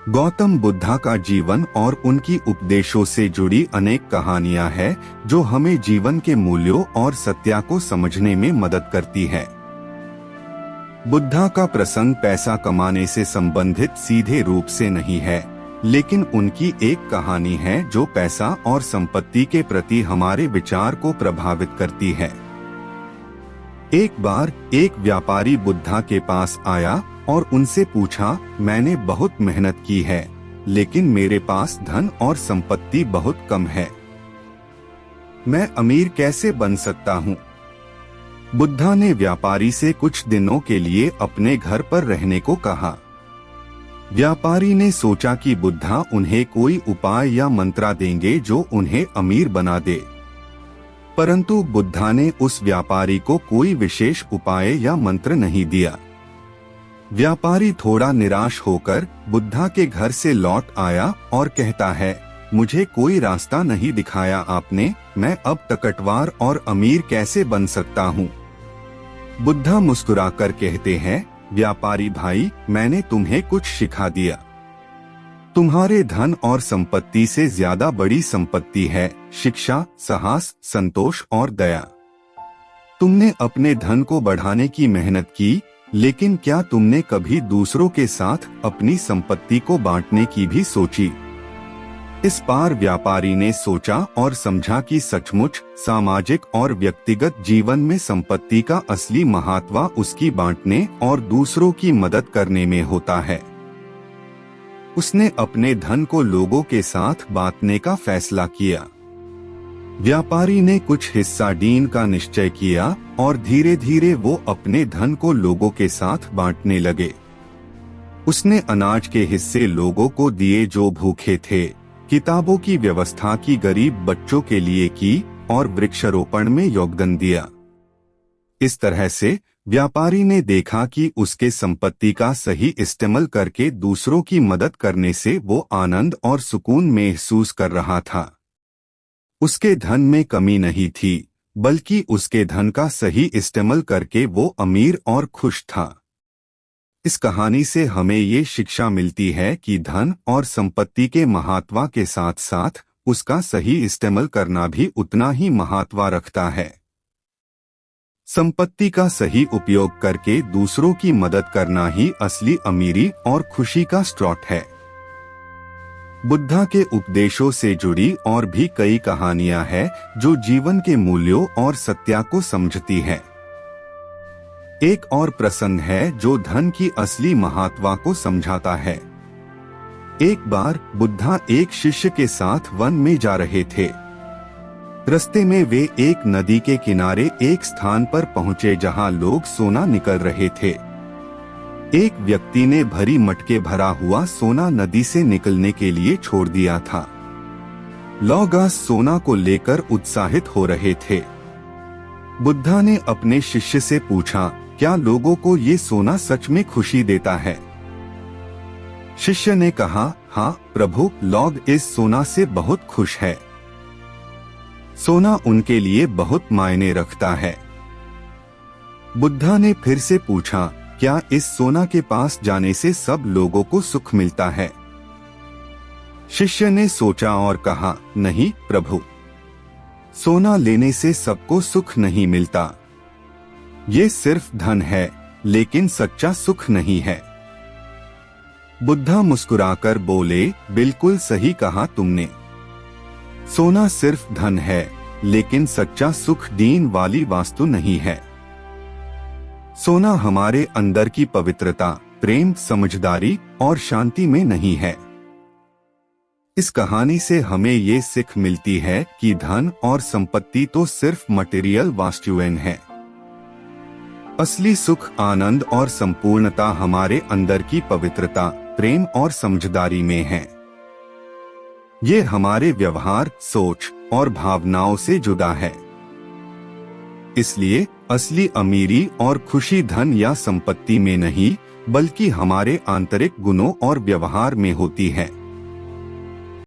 गौतम बुद्धा का जीवन और उनकी उपदेशों से जुड़ी अनेक कहानियां हैं जो हमें जीवन के मूल्यों और सत्य को समझने में मदद करती है। बुद्धा का प्रसंग पैसा कमाने से संबंधित सीधे रूप से नहीं है, लेकिन उनकी एक कहानी है जो पैसा और संपत्ति के प्रति हमारे विचार को प्रभावित करती है। एक बार एक व्यापारी बुद्धा के पास आया और उनसे पूछा, मैंने बहुत मेहनत की है, लेकिन मेरे पास धन और संपत्ति बहुत कम है। मैं अमीर कैसे बन सकता हूँ? बुद्धा ने व्यापारी से कुछ दिनों के लिए अपने घर पर रहने को कहा। व्यापारी ने सोचा कि बुद्धा उन्हें कोई उपाय या मंत्र देंगे जो उन्हें अमीर बना दे, परंतु बुद्धा ने उस व्यापारी को कोई विशेष उपाय या मंत्र नहीं दिया। व्यापारी थोड़ा निराश होकर बुद्धा के घर से लौट आया और कहता है, मुझे कोई रास्ता नहीं दिखाया आपने, मैं अब ताकतवर और अमीर कैसे बन सकता हूँ? बुद्धा मुस्कुराकर कहते हैं, व्यापारी भाई, मैंने तुम्हें कुछ सिखा दिया। तुम्हारे धन और संपत्ति से ज्यादा बड़ी संपत्ति है शिक्षा, साहस, संतोष और दया। तुमने अपने धन को बढ़ाने की मेहनत की, लेकिन क्या तुमने कभी दूसरों के साथ अपनी संपत्ति को बांटने की भी सोची? इस पार व्यापारी ने सोचा और समझा कि सचमुच सामाजिक और व्यक्तिगत जीवन में संपत्ति का असली महत्व उसकी बांटने और दूसरों की मदद करने में होता है। उसने अपने धन को लोगों के साथ बांटने का फैसला किया। व्यापारी ने कुछ हिस्सा डीन का निश्चय किया और धीरे धीरे वो अपने धन को लोगों के साथ बांटने लगे। उसने अनाज के हिस्से लोगों को दिए जो भूखे थे, किताबों की व्यवस्था की गरीब बच्चों के लिए की और वृक्षारोपण में योगदान दिया। इस तरह से व्यापारी ने देखा कि उसके संपत्ति का सही इस्तेमाल करके दूसरों की मदद करने से वो आनंद और सुकून महसूस कर रहा था। उसके धन में कमी नहीं थी, बल्कि उसके धन का सही इस्तेमाल करके वो अमीर और खुश था। इस कहानी से हमें ये शिक्षा मिलती है कि धन और संपत्ति के महत्व के साथ साथ उसका सही इस्तेमाल करना भी उतना ही महत्व रखता है। संपत्ति का सही उपयोग करके दूसरों की मदद करना ही असली अमीरी और खुशी का स्रोत है। बुद्धा के उपदेशों से जुड़ी और भी कई कहानियां हैं जो जीवन के मूल्यों और सत्य को समझती है। एक और प्रसंग है जो धन की असली महत्व को समझाता है। एक बार बुद्धा एक शिष्य के साथ वन में जा रहे थे। रास्ते में वे एक नदी के किनारे एक स्थान पर पहुंचे जहां लोग सोना निकाल रहे थे। एक व्यक्ति ने भरी मटके भरा हुआ सोना नदी से निकलने के लिए छोड़ दिया था। लोग सोना को लेकर उत्साहित हो रहे थे। बुद्धा ने अपने शिष्य से पूछा, क्या लोगों को ये सोना सच में खुशी देता है? शिष्य ने कहा, हाँ प्रभु, लोग इस सोना से बहुत खुश है। सोना उनके लिए बहुत मायने रखता है। बुद्धा ने फिर से पूछा, क्या इस सोना के पास जाने से सब लोगों को सुख मिलता है? शिष्य ने सोचा और कहा, नहीं प्रभु, सोना लेने से सबको सुख नहीं मिलता। ये सिर्फ धन है, लेकिन सच्चा सुख नहीं है। बुद्धा मुस्कुराकर बोले, बिल्कुल सही कहा तुमने। सोना सिर्फ धन है, लेकिन सच्चा सुख दीन वाली वास्तु नहीं है। सोना हमारे अंदर की पवित्रता, प्रेम, समझदारी और शांति में नहीं है। इस कहानी से हमें ये सीख मिलती है कि धन और संपत्ति तो सिर्फ मटेरियल वस्तुएं हैं। असली सुख, आनंद और संपूर्णता हमारे अंदर की पवित्रता, प्रेम और समझदारी में है। ये हमारे व्यवहार, सोच और भावनाओं से जुड़ा है। इसलिए असली अमीरी और खुशी धन या संपत्ति में नहीं, बल्कि हमारे आंतरिक गुणों और व्यवहार में होती है।